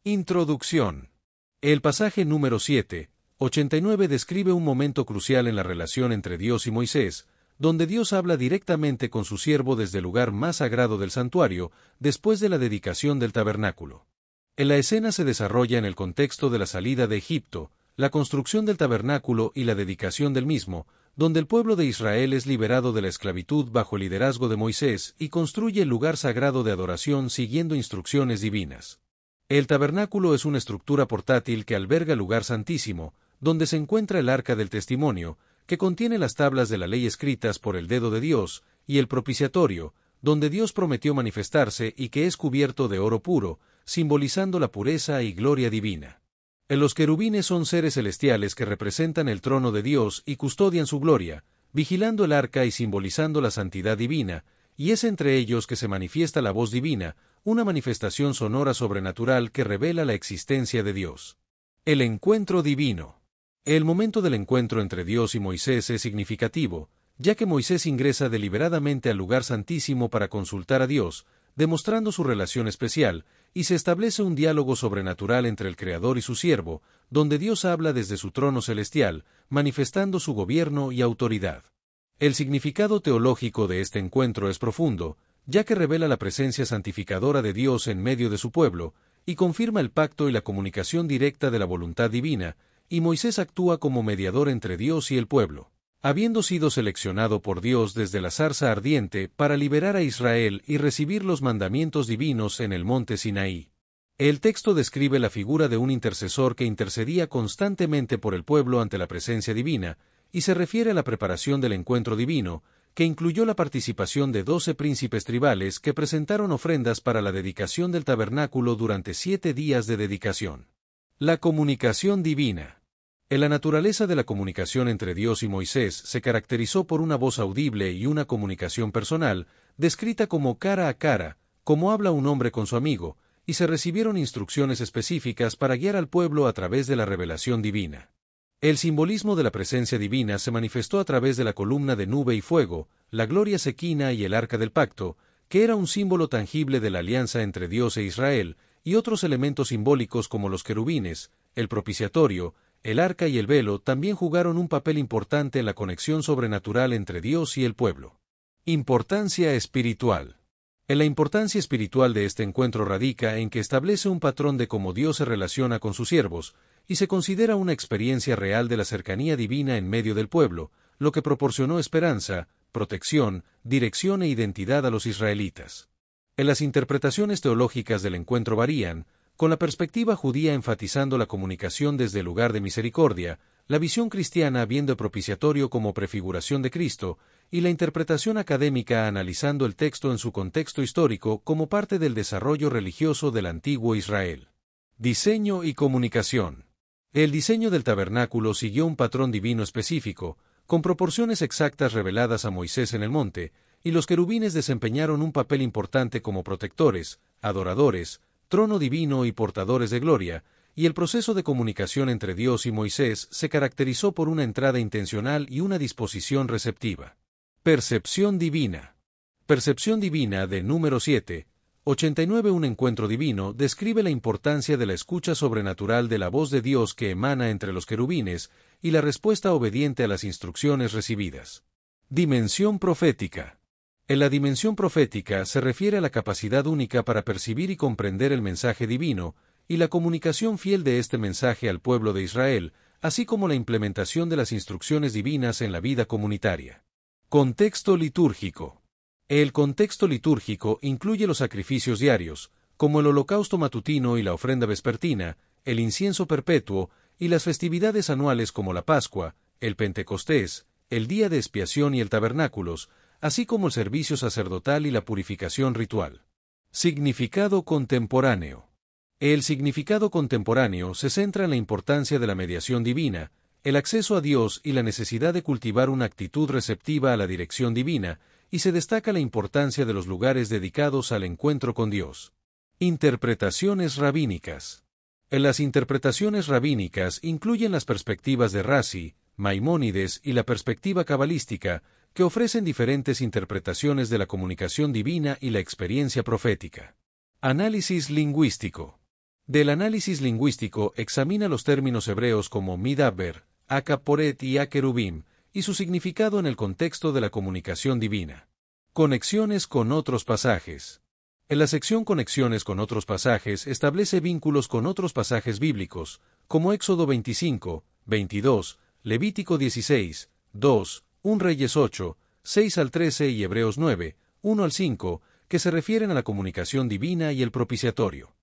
Introducción. El pasaje número 7:89 describe un momento crucial en la relación entre Dios y Moisés, donde Dios habla directamente con su siervo desde el lugar más sagrado del santuario, después de la dedicación del tabernáculo. La escena se desarrolla en el contexto de la salida de Egipto, la construcción del tabernáculo y la dedicación del mismo, donde el pueblo de Israel es liberado de la esclavitud bajo el liderazgo de Moisés y construye el lugar sagrado de adoración siguiendo instrucciones divinas. El tabernáculo es una estructura portátil que alberga el lugar santísimo, donde se encuentra el arca del testimonio, que contiene las tablas de la ley escritas por el dedo de Dios, y el propiciatorio, donde Dios prometió manifestarse y que es cubierto de oro puro, simbolizando la pureza y gloria divina. Los querubines son seres celestiales que representan el trono de Dios y custodian su gloria, vigilando el arca y simbolizando la santidad divina, y es entre ellos que se manifiesta la voz divina, una manifestación sonora sobrenatural que revela la existencia de Dios. El encuentro divino. El momento del encuentro entre Dios y Moisés es significativo, ya que Moisés ingresa deliberadamente al lugar santísimo para consultar a Dios, demostrando su relación especial, y se establece un diálogo sobrenatural entre el Creador y su siervo, donde Dios habla desde su trono celestial, manifestando su gobierno y autoridad. El significado teológico de este encuentro es profundo, ya que revela la presencia santificadora de Dios en medio de su pueblo, y confirma el pacto y la comunicación directa de la voluntad divina, y Moisés actúa como mediador entre Dios y el pueblo, habiendo sido seleccionado por Dios desde la zarza ardiente para liberar a Israel y recibir los mandamientos divinos en el monte Sinaí. El texto describe la figura de un intercesor que intercedía constantemente por el pueblo ante la presencia divina, y se refiere a la preparación del encuentro divino, que incluyó la participación de 12 príncipes tribales que presentaron ofrendas para la dedicación del tabernáculo durante 7 días de dedicación. La comunicación divina. La naturaleza de la comunicación entre Dios y Moisés se caracterizó por una voz audible y una comunicación personal, descrita como cara a cara, como habla un hombre con su amigo, y se recibieron instrucciones específicas para guiar al pueblo a través de la revelación divina. El simbolismo de la presencia divina se manifestó a través de la columna de nube y fuego, la gloria sequina y el arca del pacto, que era un símbolo tangible de la alianza entre Dios e Israel, y otros elementos simbólicos como los querubines, el propiciatorio, el arca y el velo también jugaron un papel importante en la conexión sobrenatural entre Dios y el pueblo. Importancia espiritual. La importancia espiritual de este encuentro radica en que establece un patrón de cómo Dios se relaciona con sus siervos, y se considera una experiencia real de la cercanía divina en medio del pueblo, lo que proporcionó esperanza, protección, dirección e identidad a los israelitas. Las interpretaciones teológicas del encuentro varían, con la perspectiva judía enfatizando la comunicación desde el lugar de misericordia, la visión cristiana viendo el propiciatorio como prefiguración de Cristo, y la interpretación académica analizando el texto en su contexto histórico como parte del desarrollo religioso del antiguo Israel. Diseño y comunicación. El diseño del tabernáculo siguió un patrón divino específico, con proporciones exactas reveladas a Moisés en el monte, y los querubines desempeñaron un papel importante como protectores, adoradores, trono divino y portadores de gloria, y el proceso de comunicación entre Dios y Moisés se caracterizó por una entrada intencional y una disposición receptiva. Percepción divina. Percepción divina de número 7:89. Un encuentro divino describe la importancia de la escucha sobrenatural de la voz de Dios que emana entre los querubines y la respuesta obediente a las instrucciones recibidas. Dimensión profética. En la dimensión profética se refiere a la capacidad única para percibir y comprender el mensaje divino, y la comunicación fiel de este mensaje al pueblo de Israel, así como la implementación de las instrucciones divinas en la vida comunitaria. Contexto litúrgico. El contexto litúrgico incluye los sacrificios diarios, como el holocausto matutino y la ofrenda vespertina, el incienso perpetuo, y las festividades anuales como la Pascua, el Pentecostés, el Día de Expiación y el Tabernáculos, así como el servicio sacerdotal y la purificación ritual. Significado contemporáneo. El significado contemporáneo se centra en la importancia de la mediación divina, el acceso a Dios y la necesidad de cultivar una actitud receptiva a la dirección divina, y se destaca la importancia de los lugares dedicados al encuentro con Dios. Interpretaciones rabínicas. Las interpretaciones rabínicas incluyen las perspectivas de Rashi, Maimónides y la perspectiva cabalística, que ofrecen diferentes interpretaciones de la comunicación divina y la experiencia profética. Análisis lingüístico. Del análisis lingüístico examina los términos hebreos como Midabber, Akaporet y Akerubim, y su significado en el contexto de la comunicación divina. Conexiones con otros pasajes. En la sección Conexiones con otros pasajes establece vínculos con otros pasajes bíblicos, como Éxodo 25, 22, Levítico 16, 2, 1 Reyes 8, 6 al 13 y Hebreos 9, 1 al 5, que se refieren a la comunicación divina y el propiciatorio.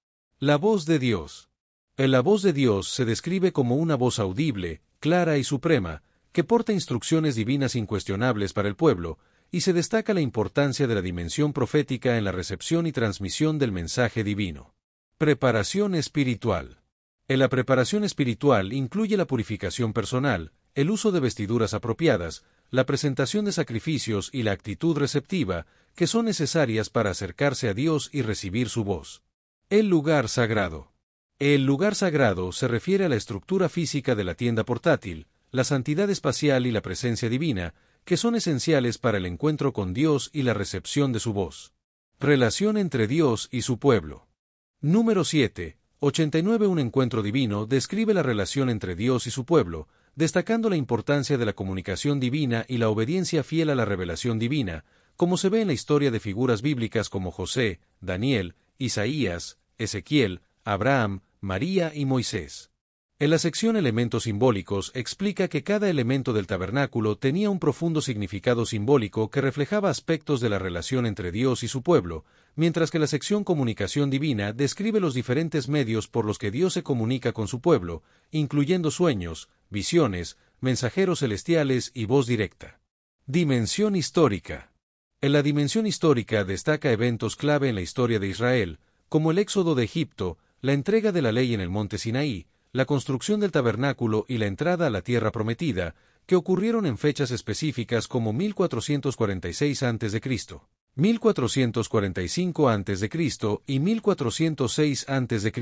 La voz de Dios. En la voz de Dios se describe como una voz audible, clara y suprema, que porta instrucciones divinas incuestionables para el pueblo, y se destaca la importancia de la dimensión profética en la recepción y transmisión del mensaje divino. Preparación espiritual. En la preparación espiritual incluye la purificación personal, el uso de vestiduras apropiadas, la presentación de sacrificios y la actitud receptiva, que son necesarias para acercarse a Dios y recibir su voz. El lugar sagrado. El lugar sagrado se refiere a la estructura física de la tienda portátil, la santidad espacial y la presencia divina, que son esenciales para el encuentro con Dios y la recepción de su voz. Relación entre Dios y su pueblo. Número 7. 89. Un encuentro divino describe la relación entre Dios y su pueblo, destacando la importancia de la comunicación divina y la obediencia fiel a la revelación divina, como se ve en la historia de figuras bíblicas como José, Daniel, Isaías, Ezequiel, Abraham, María y Moisés. En la sección Elementos simbólicos explica que cada elemento del tabernáculo tenía un profundo significado simbólico que reflejaba aspectos de la relación entre Dios y su pueblo, mientras que la sección Comunicación divina describe los diferentes medios por los que Dios se comunica con su pueblo, incluyendo sueños, visiones, mensajeros celestiales y voz directa. Dimensión histórica. En la dimensión histórica destaca eventos clave en la historia de Israel, como el éxodo de Egipto, la entrega de la ley en el monte Sinaí, la construcción del tabernáculo y la entrada a la tierra prometida, que ocurrieron en fechas específicas como 1446 a.C., 1445 a.C. y 1406 a.C.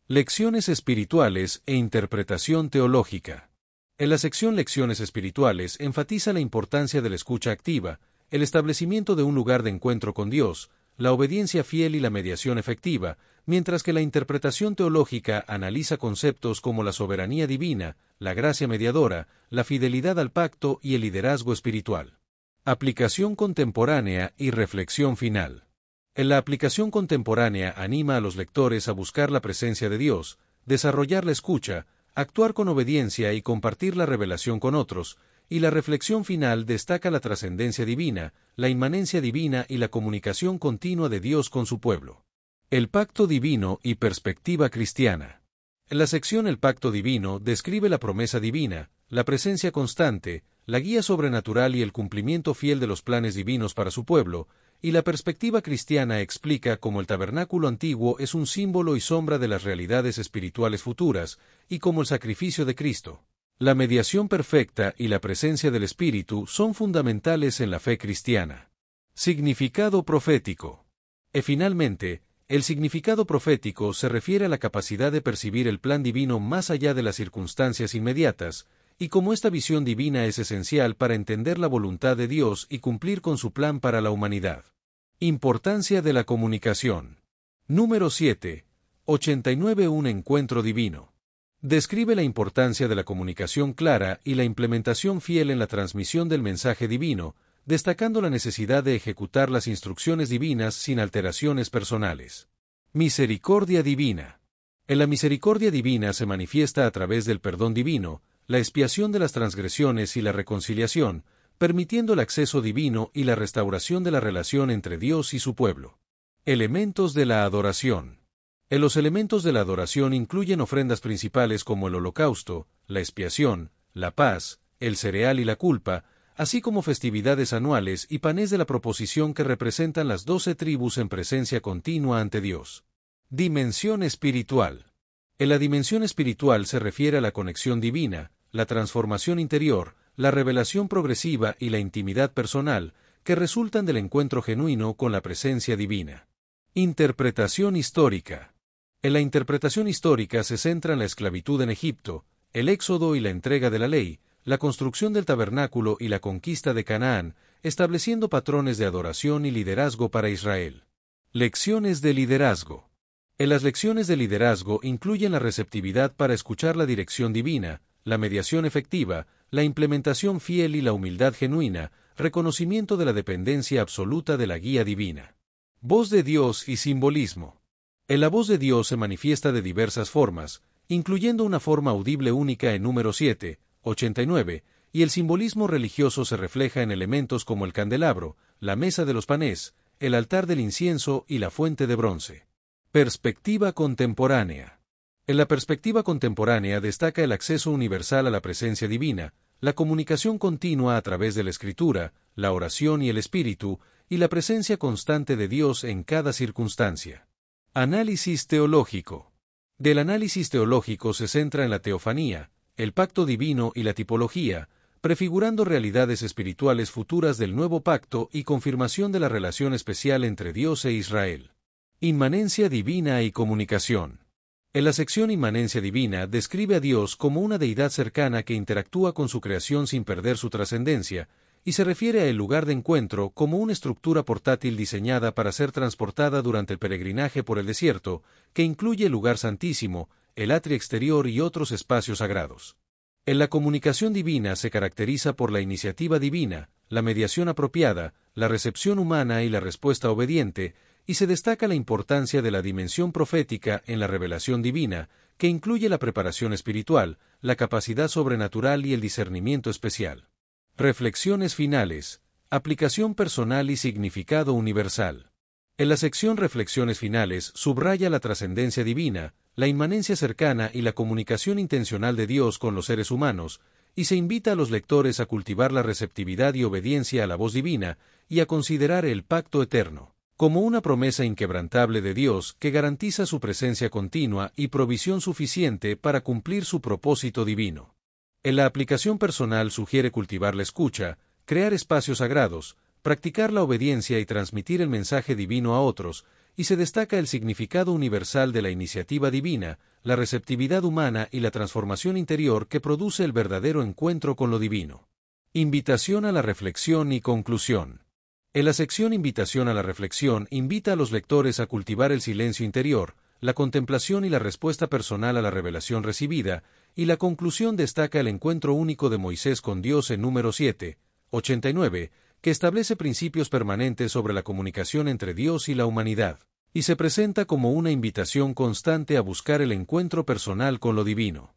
Lecciones espirituales e interpretación teológica. En la sección Lecciones espirituales enfatiza la importancia de la escucha activa, el establecimiento de un lugar de encuentro con Dios, la obediencia fiel y la mediación efectiva, mientras que la interpretación teológica analiza conceptos como la soberanía divina, la gracia mediadora, la fidelidad al pacto y el liderazgo espiritual. Aplicación contemporánea y reflexión final. En la aplicación contemporánea anima a los lectores a buscar la presencia de Dios, desarrollar la escucha, actuar con obediencia y compartir la revelación con otros, y la reflexión final destaca la trascendencia divina, la inmanencia divina y la comunicación continua de Dios con su pueblo. El pacto divino y perspectiva cristiana. En la sección El pacto divino describe la promesa divina, la presencia constante, la guía sobrenatural y el cumplimiento fiel de los planes divinos para su pueblo, y la perspectiva cristiana explica cómo el tabernáculo antiguo es un símbolo y sombra de las realidades espirituales futuras, y cómo el sacrificio de Cristo, la mediación perfecta y la presencia del Espíritu son fundamentales en la fe cristiana. Significado profético. Finalmente, el significado profético se refiere a la capacidad de percibir el plan divino más allá de las circunstancias inmediatas, y cómo esta visión divina es esencial para entender la voluntad de Dios y cumplir con su plan para la humanidad. Importancia de la comunicación. Número 7. 89. Un encuentro divino. Describe la importancia de la comunicación clara y la implementación fiel en la transmisión del mensaje divino, destacando la necesidad de ejecutar las instrucciones divinas sin alteraciones personales. Misericordia divina. En la misericordia divina se manifiesta a través del perdón divino, la expiación de las transgresiones y la reconciliación, permitiendo el acceso divino y la restauración de la relación entre Dios y su pueblo. Elementos de la adoración. En los elementos de la adoración incluyen ofrendas principales como el holocausto, la expiación, la paz, el cereal y la culpa, así como festividades anuales y panes de la proposición que representan las 12 tribus en presencia continua ante Dios. Dimensión espiritual. En la dimensión espiritual se refiere a la conexión divina, la transformación interior, la revelación progresiva y la intimidad personal, que resultan del encuentro genuino con la presencia divina. Interpretación histórica. En la interpretación histórica se centra en la esclavitud en Egipto, el éxodo y la entrega de la ley, la construcción del tabernáculo y la conquista de Canaán, estableciendo patrones de adoración y liderazgo para Israel. Lecciones de liderazgo. En las lecciones de liderazgo incluyen la receptividad para escuchar la dirección divina, la mediación efectiva, la implementación fiel y la humildad genuina, reconocimiento de la dependencia absoluta de la guía divina. Voz de Dios y simbolismo. La voz de Dios se manifiesta de diversas formas, incluyendo una forma audible única en número 7, 89, y el simbolismo religioso se refleja en elementos como el candelabro, la mesa de los panes, el altar del incienso y la fuente de bronce. Perspectiva contemporánea. En la perspectiva contemporánea destaca el acceso universal a la presencia divina, la comunicación continua a través de la escritura, la oración y el espíritu, y la presencia constante de Dios en cada circunstancia. Análisis teológico. Del análisis teológico se centra en la teofanía, el pacto divino y la tipología, prefigurando realidades espirituales futuras del nuevo pacto y confirmación de la relación especial entre Dios e Israel. Inmanencia divina y comunicación. En la sección Inmanencia divina describe a Dios como una deidad cercana que interactúa con su creación sin perder su trascendencia, y se refiere a el lugar de encuentro como una estructura portátil diseñada para ser transportada durante el peregrinaje por el desierto, que incluye el lugar santísimo, el atrio exterior y otros espacios sagrados. En la comunicación divina se caracteriza por la iniciativa divina, la mediación apropiada, la recepción humana y la respuesta obediente, y se destaca la importancia de la dimensión profética en la revelación divina, que incluye la preparación espiritual, la capacidad sobrenatural y el discernimiento especial. Reflexiones finales, aplicación personal y significado universal. En la sección Reflexiones finales subraya la trascendencia divina, la inmanencia cercana y la comunicación intencional de Dios con los seres humanos, y se invita a los lectores a cultivar la receptividad y obediencia a la voz divina y a considerar el pacto eterno como una promesa inquebrantable de Dios que garantiza su presencia continua y provisión suficiente para cumplir su propósito divino. En la aplicación personal sugiere cultivar la escucha, crear espacios sagrados, practicar la obediencia y transmitir el mensaje divino a otros, y se destaca el significado universal de la iniciativa divina, la receptividad humana y la transformación interior que produce el verdadero encuentro con lo divino. Invitación a la reflexión y conclusión. En la sección Invitación a la reflexión invita a los lectores a cultivar el silencio interior, la contemplación y la respuesta personal a la revelación recibida, y la conclusión destaca el encuentro único de Moisés con Dios en número 7, 89, que establece principios permanentes sobre la comunicación entre Dios y la humanidad, y se presenta como una invitación constante a buscar el encuentro personal con lo divino.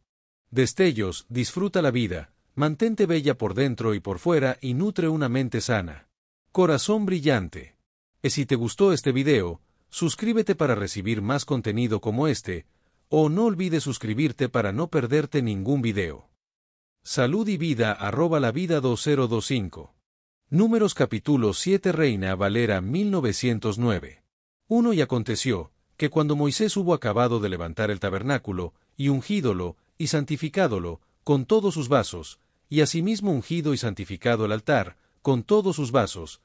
Destellos, disfruta la vida, mantente bella por dentro y por fuera y nutre una mente sana. Corazón brillante. Si te gustó este video, suscríbete para recibir más contenido como este, o no olvides suscribirte para no perderte ningún video. Salud y vida @lavida 2025. Números capítulo 7 Reina Valera 1909. 1 Y aconteció, que cuando Moisés hubo acabado de levantar el tabernáculo, y ungídolo, y santificádolo, con todos sus vasos, y asimismo ungido y santificado el altar, con todos sus vasos,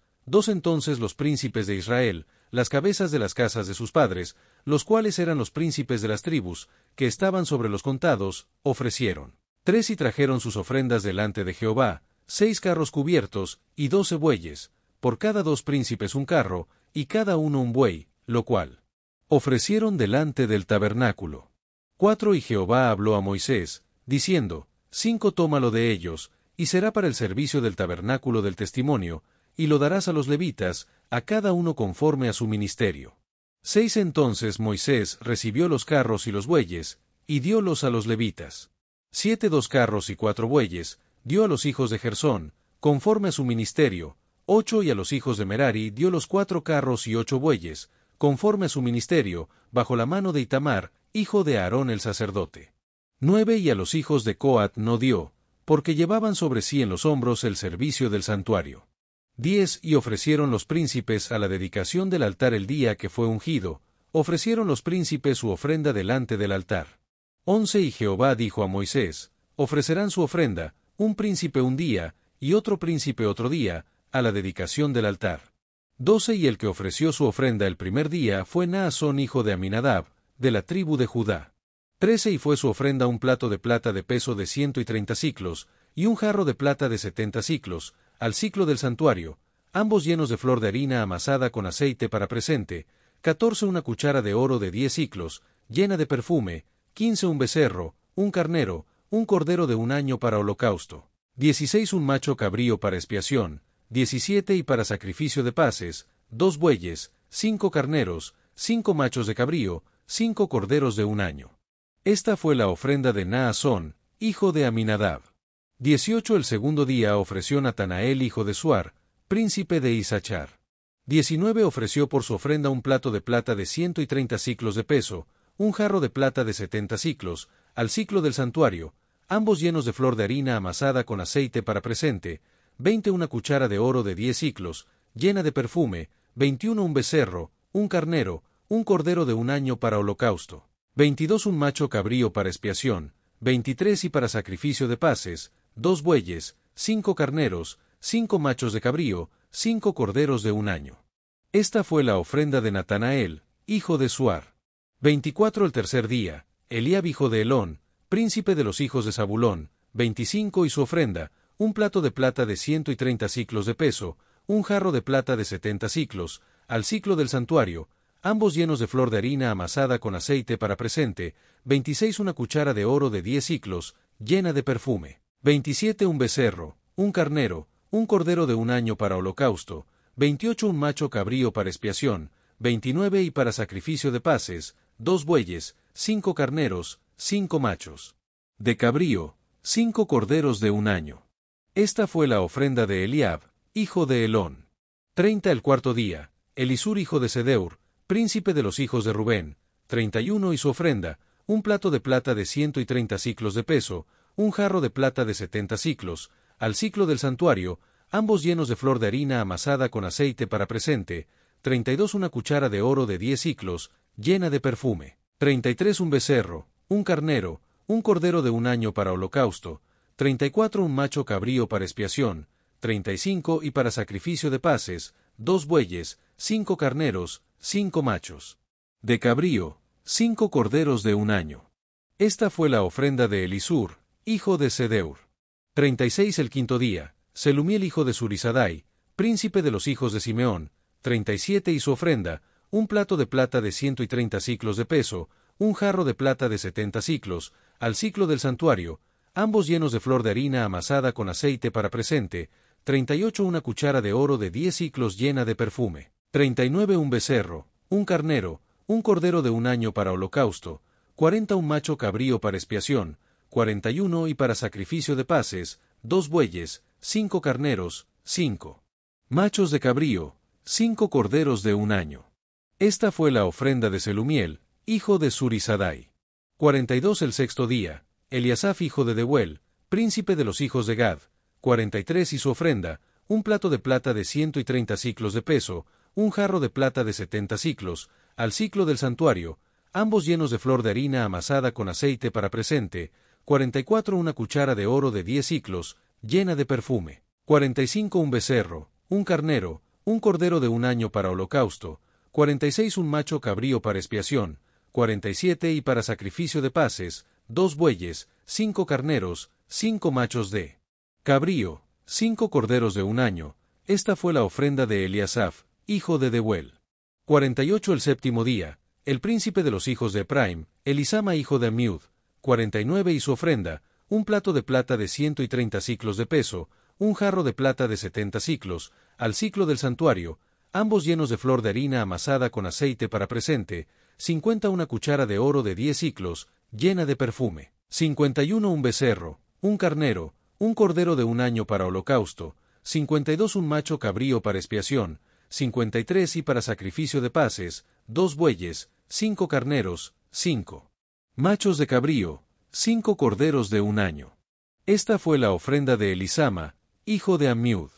entonces los príncipes de Israel, las cabezas de las casas de sus padres, los cuales eran los príncipes de las tribus, que estaban sobre los contados, ofrecieron 3 y trajeron sus ofrendas delante de Jehová, 6 carros cubiertos, y 12 bueyes, por cada 2 príncipes un carro, y cada uno un buey, lo cual ofrecieron delante del tabernáculo. 4 Y Jehová habló a Moisés, diciendo, 5 tómalo de ellos, y será para el servicio del tabernáculo del testimonio, y lo darás a los levitas, a cada uno conforme a su ministerio. 6 Entonces Moisés recibió los carros y los bueyes, y diólos a los levitas. 7 2 carros y 4 bueyes, dio a los hijos de Gersón, conforme a su ministerio. 8 Y a los hijos de Merari dio los 4 carros y 8 bueyes, conforme a su ministerio, bajo la mano de Itamar, hijo de Aarón el sacerdote. 9 Y a los hijos de Coat no dio, porque llevaban sobre sí en los hombros el servicio del santuario. 10 Y ofrecieron los príncipes a la dedicación del altar el día que fue ungido, ofrecieron los príncipes su ofrenda delante del altar. 11 Y Jehová dijo a Moisés, ofrecerán su ofrenda, un príncipe un día, y otro príncipe otro día, a la dedicación del altar. 12 Y el que ofreció su ofrenda el primer día fue Naasón hijo de Aminadab, de la tribu de Judá. 13 Y fue su ofrenda un plato de plata de peso de 130 siclos, y un jarro de plata de 70 siclos, al siclo del santuario, ambos llenos de flor de harina amasada con aceite para presente, 14 una cuchara de oro de 10 siclos, llena de perfume, 15 un becerro, un carnero, un cordero de un año para holocausto, 16 un macho cabrío para expiación, 17 y para sacrificio de paces, 2 bueyes, 5 carneros, 5 machos de cabrío, 5 corderos de un año. Esta fue la ofrenda de Naasón, hijo de Aminadab. 18 el segundo día ofreció Natanael hijo de Suar, príncipe de Isachar. 19 ofreció por su ofrenda un plato de plata de 130 siclos de peso, un jarro de plata de 70 siclos, al siclo del santuario, ambos llenos de flor de harina amasada con aceite para presente, 20 una cuchara de oro de 10 siclos, llena de perfume, 21 un becerro, un carnero, un cordero de un año para holocausto, 22 un macho cabrío para expiación, 23 y para sacrificio de paces, 2 bueyes, 5 carneros, 5 machos de cabrío, 5 corderos de un año. Esta fue la ofrenda de Natanael, hijo de Suar. 24 el tercer día, Eliab hijo de Helón, príncipe de los hijos de Zabulón, 25 y su ofrenda, un plato de plata de 130 siclos de peso, un jarro de plata de 70 siclos, al siclo del santuario, ambos llenos de flor de harina amasada con aceite para presente, 26 una cuchara de oro de 10 siclos, llena de perfume, 27 un becerro, un carnero, un cordero de un año para holocausto, 28 un macho cabrío para expiación, 29 y para sacrificio de paces, 2 bueyes, 5 carneros, 5 machos de cabrío, 5 corderos de un año. Esta fue la ofrenda de Eliab, hijo de Helón. 30 el cuarto día, Elisur hijo de Sedeur, príncipe de los hijos de Rubén, 31 y su ofrenda, un plato de plata de 130 siclos de peso, un jarro de plata de 70 siclos, al siclo del santuario, ambos llenos de flor de harina amasada con aceite para presente, 32 una cuchara de oro de 10 siclos, llena de perfume, 33 un becerro, un carnero, un cordero de un año para holocausto, 34 un macho cabrío para expiación, 35 y para sacrificio de paces, 2 bueyes, 5 carneros, 5 machos de cabrío, 5 corderos de un año. Esta fue la ofrenda de Elisur, hijo de Sedeur. 36 el quinto día, Selumiel hijo de Zurisadai, príncipe de los hijos de Simeón, 37 y su ofrenda, un plato de plata de 130 siclos de peso, un jarro de plata de 70 siclos, al siclo del santuario, ambos llenos de flor de harina amasada con aceite para presente, 38 una cuchara de oro de 10 siclos llena de perfume, 39 un becerro, un carnero, un cordero de un año para holocausto, 40 un macho cabrío para expiación, 41 y para sacrificio de paces, 2 bueyes, 5 carneros, 5 machos de cabrío, 5 corderos de un año. Esta fue la ofrenda de Selumiel, hijo de Zurisadai. 42 el sexto día, Eliasaf hijo de Deuel, príncipe de los hijos de Gad, 43 y su ofrenda, un plato de plata de 130 siclos de peso, un jarro de plata de 70 siclos, al siclo del santuario, ambos llenos de flor de harina amasada con aceite para presente, 44 una cuchara de oro de 10 siclos, llena de perfume, 45 un becerro, un carnero, un cordero de un año para holocausto, 46 un macho cabrío para expiación, 47 y para sacrificio de paces, 2 bueyes, 5 carneros, 5 machos de cabrío, 5 corderos de un año. Esta fue la ofrenda de Eliasaf, hijo de Deuel. 48 el séptimo día, el príncipe de los hijos de Ephraim, Elisama hijo de Amiud, 49 y su ofrenda, un plato de plata de 130 siclos de peso, un jarro de plata de 70 siclos, al siclo del santuario, ambos llenos de flor de harina amasada con aceite para presente, 50 una cuchara de oro de 10 siclos, llena de perfume, 51 un becerro, un carnero, un cordero de un año para holocausto, 52 un macho cabrío para expiación, 53 y para sacrificio de paces, 2 bueyes, 5 carneros, 5 machos de cabrío, 5 corderos de un año. Esta fue la ofrenda de Elisama, hijo de Amiud.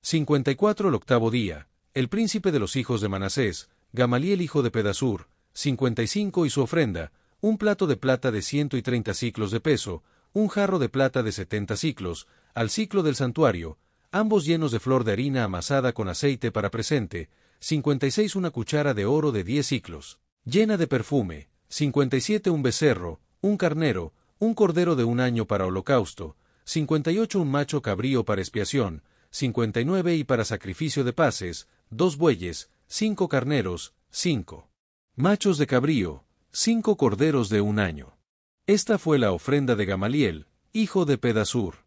54 el octavo día, el príncipe de los hijos de Manasés, Gamaliel hijo de Pedasur, 55 y su ofrenda, un plato de plata de 130 siclos de peso, un jarro de plata de 70 siclos, al siclo del santuario, ambos llenos de flor de harina amasada con aceite para presente, 56 una cuchara de oro de 10 siclos, llena de perfume, 57 un becerro, un carnero, un cordero de un año para holocausto, 58 un macho cabrío para expiación, 59 y para sacrificio de paces, 2 bueyes, 5 carneros, 5 machos de cabrío, 5 corderos de un año. Esta fue la ofrenda de Gamaliel, hijo de Pedasur.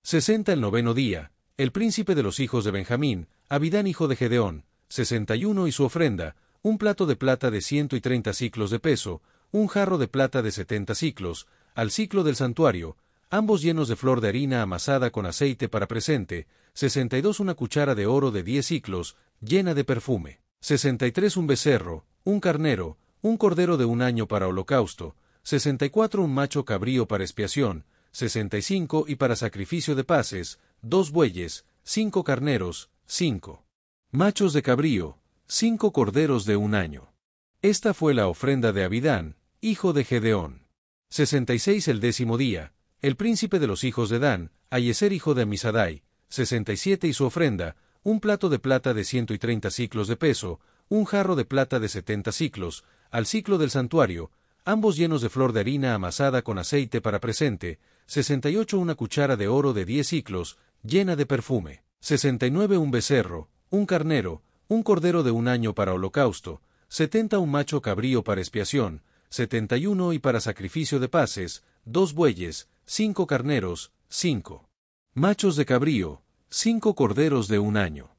60 el noveno día, el príncipe de los hijos de Benjamín, Abidán hijo de Gedeón, 61 y su ofrenda, un plato de plata de 130 siclos de peso, un jarro de plata de 70 siclos, al siclo del santuario, ambos llenos de flor de harina amasada con aceite para presente, 62 una cuchara de oro de 10 siclos, llena de perfume, 63 un becerro, un carnero, un cordero de un año para holocausto, 64 un macho cabrío para expiación, 65 y para sacrificio de paces, 2 bueyes, 5 carneros, 5 machos de cabrío, 5 corderos de un año. Esta fue la ofrenda de Abidán, hijo de Gedeón. 66 el décimo día, el príncipe de los hijos de Dan, Ahiezer hijo de Amisadai, 67 y su ofrenda, un plato de plata de 130 siclos de peso, un jarro de plata de 70 siclos, al siclo del santuario, ambos llenos de flor de harina amasada con aceite para presente, 68 una cuchara de oro de 10 siclos, llena de perfume, 69 un becerro, un carnero, un cordero de un año para holocausto, 70 un macho cabrío para expiación, 71 y para sacrificio de paces, 2 bueyes, 5 carneros, 5 machos de cabrío, 5 corderos de un año.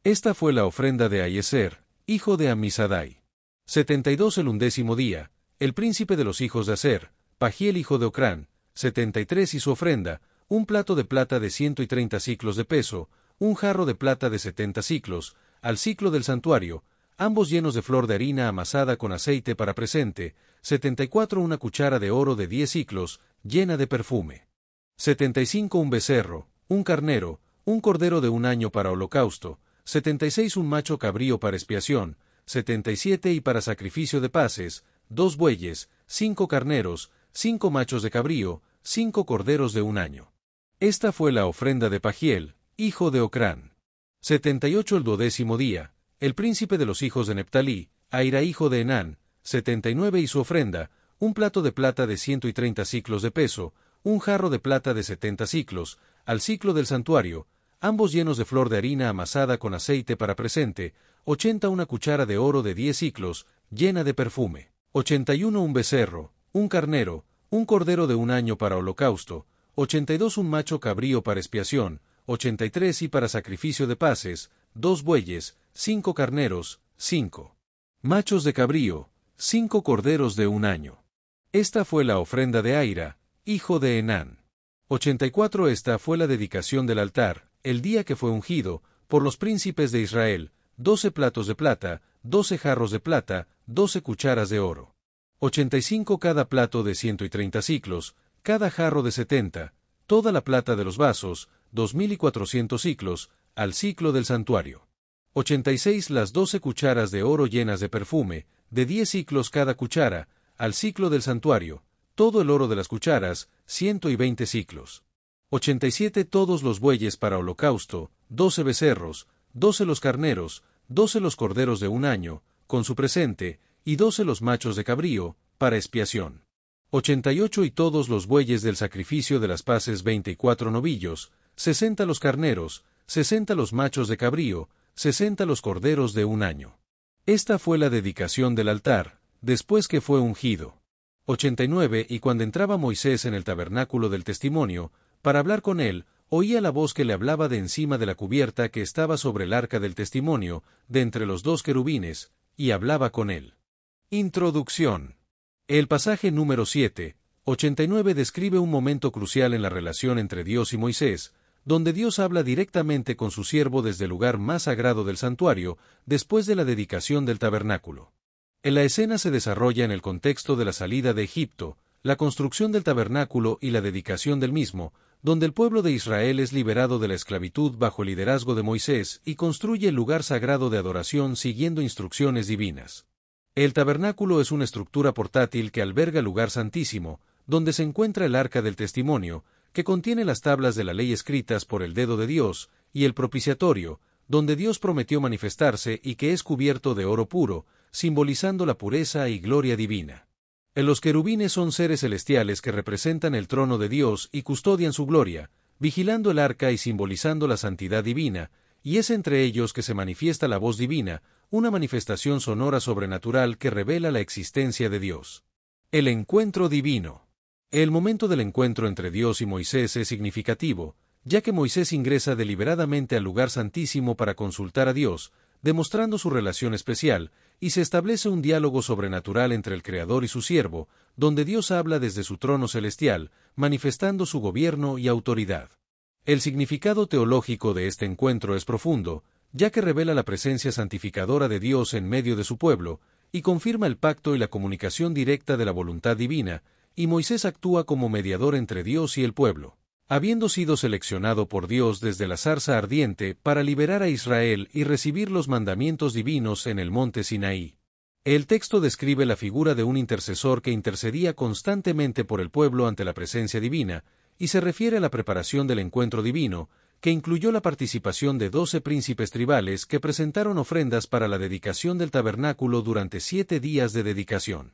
Esta fue la ofrenda de Ahiezer, hijo de Amisadai. 72 el undécimo día, el príncipe de los hijos de Aser, Pagiel hijo de Ocrán, 73 y su ofrenda, un plato de plata de 130 siclos de peso, un jarro de plata de 70 siclos, al siclo del santuario, ambos llenos de flor de harina amasada con aceite para presente, 74 una cuchara de oro de 10 siclos, llena de perfume. 75 un becerro, un carnero, un cordero de un año para holocausto, 76 un macho cabrío para expiación, 77 y para sacrificio de paces, 2 bueyes, 5 carneros, 5 machos de cabrío, 5 corderos de un año. Esta fue la ofrenda de Pagiel, hijo de Ocrán. 78 el duodécimo día, el príncipe de los hijos de Neptalí, Ahira hijo de Enán, 79 y su ofrenda, un plato de plata de 130 siclos de peso, un jarro de plata de 70 siclos, al siclo del santuario, ambos llenos de flor de harina amasada con aceite para presente, 80 una cuchara de oro de 10 siclos, llena de perfume, 81 un becerro, un carnero, un cordero de un año para holocausto, 82 un macho cabrío para expiación, 83 y para sacrificio de paces, 2 bueyes, 5 carneros, 5 machos de cabrío, 5 corderos de un año. Esta fue la ofrenda de Ahira, hijo de Enán. 84 esta fue la dedicación del altar, el día que fue ungido, por los príncipes de Israel, 12 platos de plata, 12 jarros de plata, 12 cucharas de oro. 85 cada plato de 130 siclos, cada jarro de 70, toda la plata de los vasos, 2400 siclos, al siclo del santuario. 86 las 12 cucharas de oro llenas de perfume, de 10 siclos cada cuchara, al siclo del santuario, todo el oro de las cucharas, 120 siclos. 87 todos los bueyes para holocausto, 12 becerros, 12 los carneros, 12 los corderos de un año, con su presente, y 12 los machos de cabrío, para expiación. 88 y todos los bueyes del sacrificio de las paces 24 novillos, 60 los carneros, 60 los machos de cabrío, 60 los corderos de un año. Esta fue la dedicación del altar, después que fue ungido. 89 y cuando entraba Moisés en el tabernáculo del testimonio, para hablar con él, oía la voz que le hablaba de encima de la cubierta que estaba sobre el arca del testimonio, de entre los 2 querubines, y hablaba con él. Introducción. El pasaje número 7, 89 describe un momento crucial en la relación entre Dios y Moisés, donde Dios habla directamente con su siervo desde el lugar más sagrado del santuario, después de la dedicación del tabernáculo. La escena se desarrolla en el contexto de la salida de Egipto, la construcción del tabernáculo y la dedicación del mismo, donde el pueblo de Israel es liberado de la esclavitud bajo el liderazgo de Moisés y construye el lugar sagrado de adoración siguiendo instrucciones divinas. El tabernáculo es una estructura portátil que alberga el lugar santísimo, donde se encuentra el arca del testimonio, que contiene las tablas de la ley escritas por el dedo de Dios, y el propiciatorio, donde Dios prometió manifestarse y que es cubierto de oro puro, simbolizando la pureza y gloria divina. Los querubines son seres celestiales que representan el trono de Dios y custodian su gloria, vigilando el arca y simbolizando la santidad divina, y es entre ellos que se manifiesta la voz divina, una manifestación sonora sobrenatural que revela la existencia de Dios. El encuentro divino. El momento del encuentro entre Dios y Moisés es significativo, ya que Moisés ingresa deliberadamente al lugar santísimo para consultar a Dios, demostrando su relación especial, y se establece un diálogo sobrenatural entre el Creador y su siervo, donde Dios habla desde su trono celestial, manifestando su gobierno y autoridad. El significado teológico de este encuentro es profundo, ya que revela la presencia santificadora de Dios en medio de su pueblo, y confirma el pacto y la comunicación directa de la voluntad divina, y Moisés actúa como mediador entre Dios y el pueblo, habiendo sido seleccionado por Dios desde la zarza ardiente para liberar a Israel y recibir los mandamientos divinos en el monte Sinaí. El texto describe la figura de un intercesor que intercedía constantemente por el pueblo ante la presencia divina, y se refiere a la preparación del encuentro divino, que incluyó la participación de 12 príncipes tribales que presentaron ofrendas para la dedicación del tabernáculo durante 7 días de dedicación.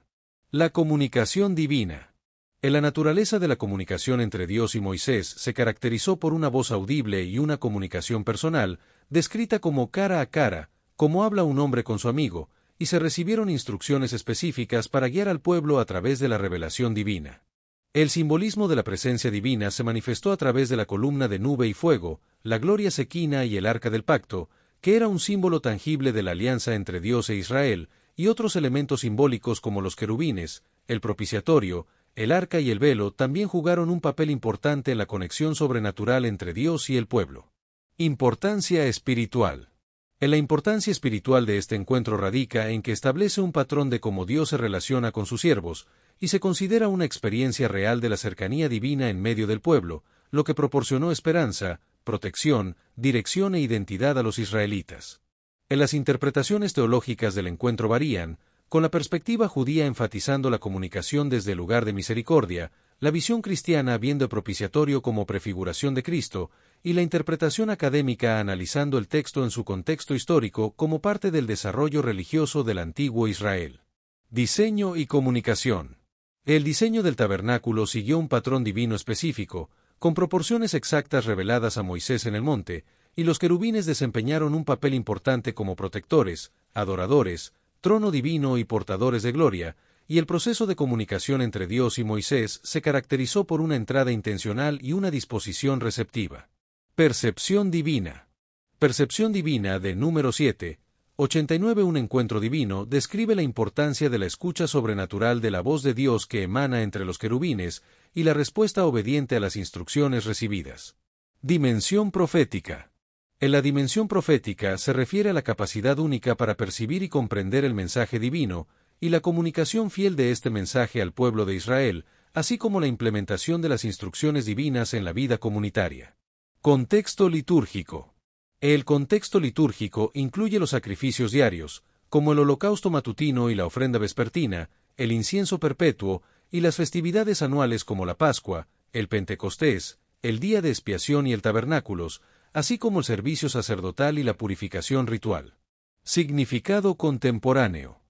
La comunicación divina. En la naturaleza de la comunicación entre Dios y Moisés se caracterizó por una voz audible y una comunicación personal, descrita como cara a cara, como habla un hombre con su amigo, y se recibieron instrucciones específicas para guiar al pueblo a través de la revelación divina. El simbolismo de la presencia divina se manifestó a través de la columna de nube y fuego, la gloria sequina y el arca del pacto, que era un símbolo tangible de la alianza entre Dios e Israel, y otros elementos simbólicos como los querubines, el propiciatorio, el arca y el velo también jugaron un papel importante en la conexión sobrenatural entre Dios y el pueblo. Importancia espiritual. La importancia espiritual de este encuentro radica en que establece un patrón de cómo Dios se relaciona con sus siervos, y se considera una experiencia real de la cercanía divina en medio del pueblo, lo que proporcionó esperanza, protección, dirección e identidad a los israelitas. Las interpretaciones teológicas del encuentro varían, con la perspectiva judía enfatizando la comunicación desde el lugar de misericordia, la visión cristiana viendo el propiciatorio como prefiguración de Cristo, y la interpretación académica analizando el texto en su contexto histórico como parte del desarrollo religioso del antiguo Israel. Diseño y comunicación. El diseño del tabernáculo siguió un patrón divino específico, con proporciones exactas reveladas a Moisés en el monte, y los querubines desempeñaron un papel importante como protectores, adoradores, trono divino y portadores de gloria, y el proceso de comunicación entre Dios y Moisés se caracterizó por una entrada intencional y una disposición receptiva. Percepción divina. Percepción divina de número 7, 89. Un encuentro divino describe la importancia de la escucha sobrenatural de la voz de Dios que emana entre los querubines y la respuesta obediente a las instrucciones recibidas. Dimensión profética. En la dimensión profética se refiere a la capacidad única para percibir y comprender el mensaje divino, y la comunicación fiel de este mensaje al pueblo de Israel, así como la implementación de las instrucciones divinas en la vida comunitaria. Contexto litúrgico. El contexto litúrgico incluye los sacrificios diarios, como el holocausto matutino y la ofrenda vespertina, el incienso perpetuo, y las festividades anuales como la Pascua, el Pentecostés, el Día de Expiación y el Tabernáculos, así como el servicio sacerdotal y la purificación ritual. Significado contemporáneo.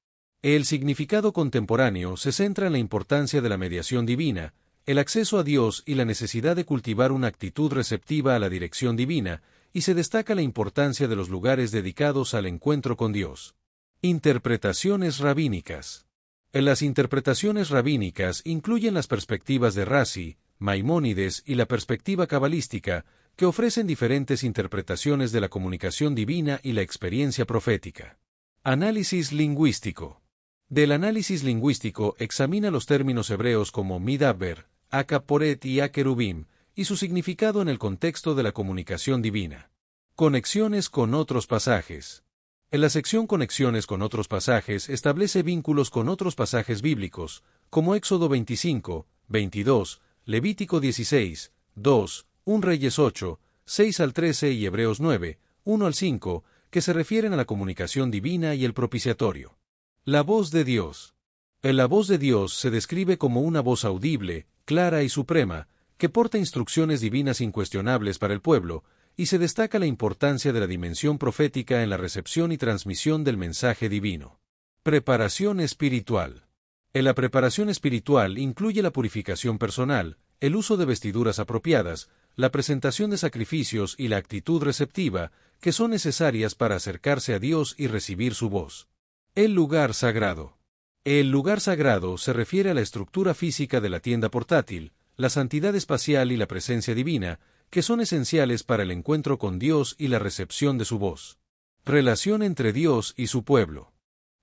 El significado contemporáneo se centra en la importancia de la mediación divina, el acceso a Dios y la necesidad de cultivar una actitud receptiva a la dirección divina, y se destaca la importancia de los lugares dedicados al encuentro con Dios. Interpretaciones rabínicas. En las interpretaciones rabínicas incluyen las perspectivas de Rashi, Maimónides y la perspectiva cabalística, que ofrecen diferentes interpretaciones de la comunicación divina y la experiencia profética. Análisis lingüístico. Del análisis lingüístico examina los términos hebreos como midabber, akaporet y akerubim, y su significado en el contexto de la comunicación divina. Conexiones con otros pasajes. En la sección Conexiones con otros pasajes establece vínculos con otros pasajes bíblicos, como Éxodo 25, 22, Levítico 16, 2, 1 Reyes 8, 6 al 13 y Hebreos 9, 1 al 5, que se refieren a la comunicación divina y el propiciatorio. La voz de Dios. En la voz de Dios se describe como una voz audible, clara y suprema, que porta instrucciones divinas incuestionables para el pueblo, y se destaca la importancia de la dimensión profética en la recepción y transmisión del mensaje divino. Preparación espiritual. En la preparación espiritual incluye la purificación personal, el uso de vestiduras apropiadas, la presentación de sacrificios y la actitud receptiva, que son necesarias para acercarse a Dios y recibir su voz. El lugar sagrado. El lugar sagrado se refiere a la estructura física de la tienda portátil, la santidad espacial y la presencia divina, que son esenciales para el encuentro con Dios y la recepción de su voz. Relación entre Dios y su pueblo.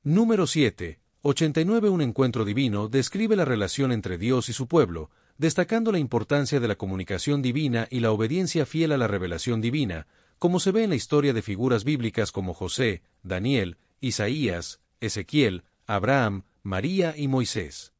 Número 7. 89. Un encuentro divino describe la relación entre Dios y su pueblo, destacando la importancia de la comunicación divina y la obediencia fiel a la revelación divina, como se ve en la historia de figuras bíblicas como José, Daniel, Isaías, Ezequiel, Abraham, María y Moisés.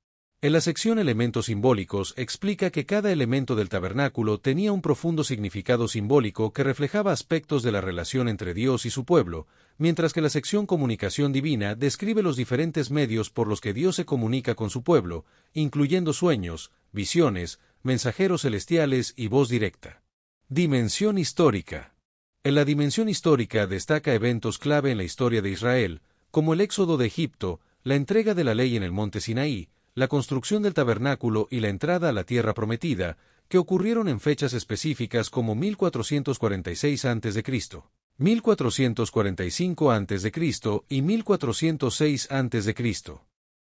En la sección Elementos simbólicos explica que cada elemento del tabernáculo tenía un profundo significado simbólico que reflejaba aspectos de la relación entre Dios y su pueblo, mientras que la sección Comunicación divina describe los diferentes medios por los que Dios se comunica con su pueblo, incluyendo sueños, visiones, mensajeros celestiales y voz directa. Dimensión histórica. En la dimensión histórica destaca eventos clave en la historia de Israel, como el éxodo de Egipto, la entrega de la ley en el monte Sinaí, la construcción del tabernáculo y la entrada a la tierra prometida, que ocurrieron en fechas específicas como 1446 a.C., 1445 a.C. y 1406 a.C.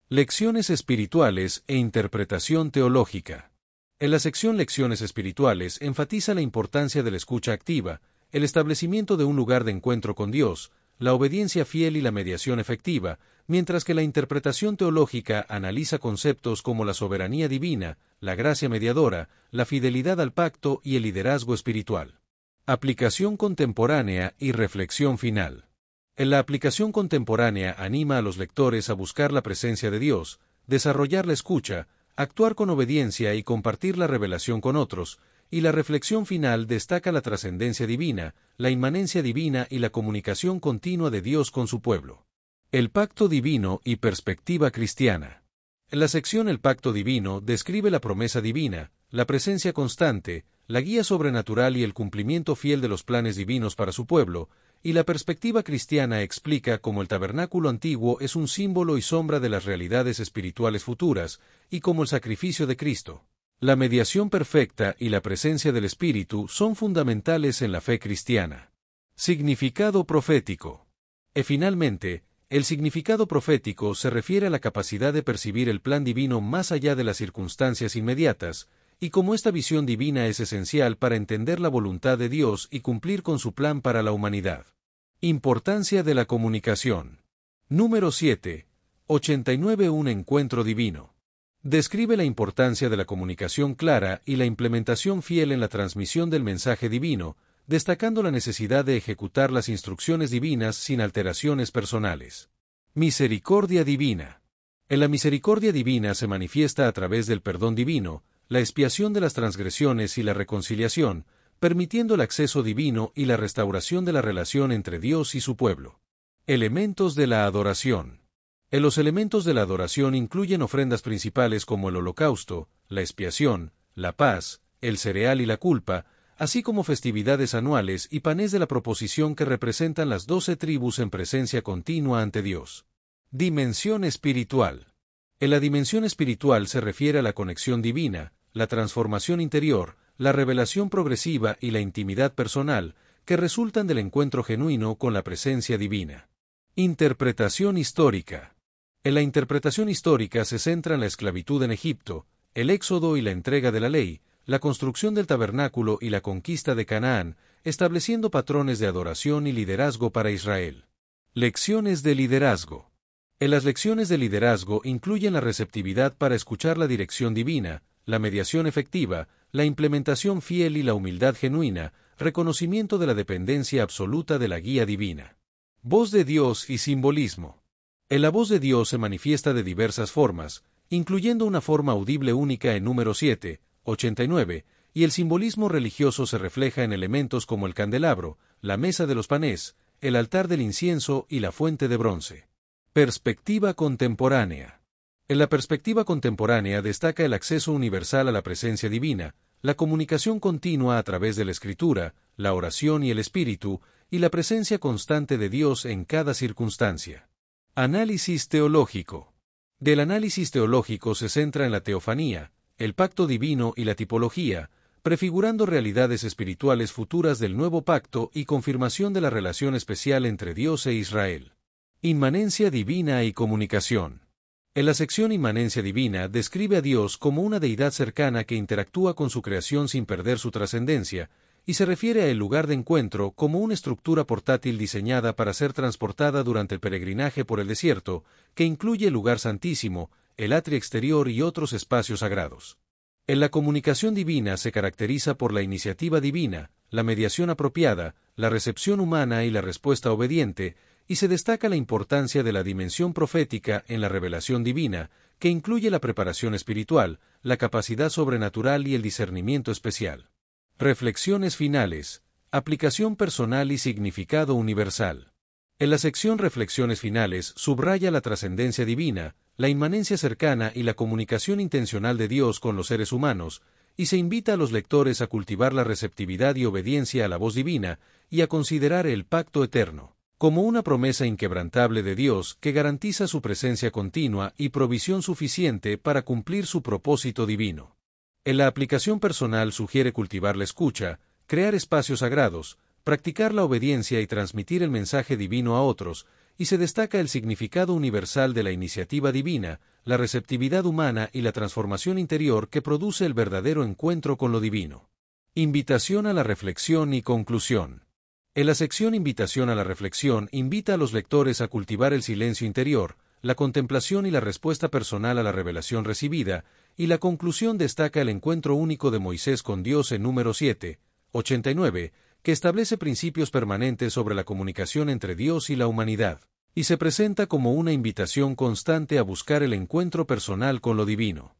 Lecciones espirituales e interpretación teológica. En la sección Lecciones espirituales enfatiza la importancia de la escucha activa, el establecimiento de un lugar de encuentro con Dios, la obediencia fiel y la mediación efectiva, mientras que la interpretación teológica analiza conceptos como la soberanía divina, la gracia mediadora, la fidelidad al pacto y el liderazgo espiritual. Aplicación contemporánea y reflexión final. En la aplicación contemporánea anima a los lectores a buscar la presencia de Dios, desarrollar la escucha, actuar con obediencia y compartir la revelación con otros, y la reflexión final destaca la trascendencia divina, la inmanencia divina y la comunicación continua de Dios con su pueblo. El pacto divino y perspectiva cristiana. En la sección El pacto divino describe la promesa divina, la presencia constante, la guía sobrenatural y el cumplimiento fiel de los planes divinos para su pueblo, y la perspectiva cristiana explica cómo el tabernáculo antiguo es un símbolo y sombra de las realidades espirituales futuras, y cómo el sacrificio de Cristo, la mediación perfecta y la presencia del Espíritu son fundamentales en la fe cristiana. Significado profético. Finalmente, el significado profético se refiere a la capacidad de percibir el plan divino más allá de las circunstancias inmediatas, y cómo esta visión divina es esencial para entender la voluntad de Dios y cumplir con su plan para la humanidad. Importancia de la comunicación. Número 7. 89. Un encuentro divino. Describe la importancia de la comunicación clara y la implementación fiel en la transmisión del mensaje divino, destacando la necesidad de ejecutar las instrucciones divinas sin alteraciones personales. Misericordia divina. En la misericordia divina se manifiesta a través del perdón divino, la expiación de las transgresiones y la reconciliación, permitiendo el acceso divino y la restauración de la relación entre Dios y su pueblo. Elementos de la adoración. En los elementos de la adoración incluyen ofrendas principales como el holocausto, la expiación, la paz, el cereal y la culpa, así como festividades anuales y panes de la proposición que representan las 12 tribus en presencia continua ante Dios. Dimensión espiritual. En la dimensión espiritual se refiere a la conexión divina, la transformación interior, la revelación progresiva y la intimidad personal, que resultan del encuentro genuino con la presencia divina. Interpretación histórica. En la interpretación histórica se centra en la esclavitud en Egipto, el éxodo y la entrega de la ley, la construcción del tabernáculo y la conquista de Canaán, estableciendo patrones de adoración y liderazgo para Israel. Lecciones de liderazgo. En las lecciones de liderazgo incluyen la receptividad para escuchar la dirección divina, la mediación efectiva, la implementación fiel y la humildad genuina, reconocimiento de la dependencia absoluta de la guía divina. Voz de Dios y simbolismo. En la voz de Dios se manifiesta de diversas formas, incluyendo una forma audible única en número 7, 89, y el simbolismo religioso se refleja en elementos como el candelabro, la mesa de los panes, el altar del incienso y la fuente de bronce. Perspectiva contemporánea. En la perspectiva contemporánea destaca el acceso universal a la presencia divina, la comunicación continua a través de la escritura, la oración y el espíritu, y la presencia constante de Dios en cada circunstancia. Análisis teológico. Del análisis teológico se centra en la teofanía, el pacto divino y la tipología, prefigurando realidades espirituales futuras del nuevo pacto y confirmación de la relación especial entre Dios e Israel. Inmanencia divina y comunicación. En la sección Inmanencia divina describe a Dios como una deidad cercana que interactúa con su creación sin perder su trascendencia, y se refiere a el lugar de encuentro como una estructura portátil diseñada para ser transportada durante el peregrinaje por el desierto, que incluye el lugar santísimo, el atrio exterior y otros espacios sagrados. En la comunicación divina se caracteriza por la iniciativa divina, la mediación apropiada, la recepción humana y la respuesta obediente, y se destaca la importancia de la dimensión profética en la revelación divina, que incluye la preparación espiritual, la capacidad sobrenatural y el discernimiento especial. Reflexiones finales. Aplicación personal y significado universal. En la sección Reflexiones finales subraya la trascendencia divina, la inmanencia cercana y la comunicación intencional de Dios con los seres humanos, y se invita a los lectores a cultivar la receptividad y obediencia a la voz divina, y a considerar el pacto eterno como una promesa inquebrantable de Dios que garantiza su presencia continua y provisión suficiente para cumplir su propósito divino. En la aplicación personal sugiere cultivar la escucha, crear espacios sagrados, practicar la obediencia y transmitir el mensaje divino a otros, y se destaca el significado universal de la iniciativa divina, la receptividad humana y la transformación interior que produce el verdadero encuentro con lo divino. Invitación a la reflexión y conclusión. En la sección Invitación a la reflexión invita a los lectores a cultivar el silencio interior, la contemplación y la respuesta personal a la revelación recibida, y la conclusión destaca el encuentro único de Moisés con Dios en número 7, 89, que establece principios permanentes sobre la comunicación entre Dios y la humanidad, y se presenta como una invitación constante a buscar el encuentro personal con lo divino.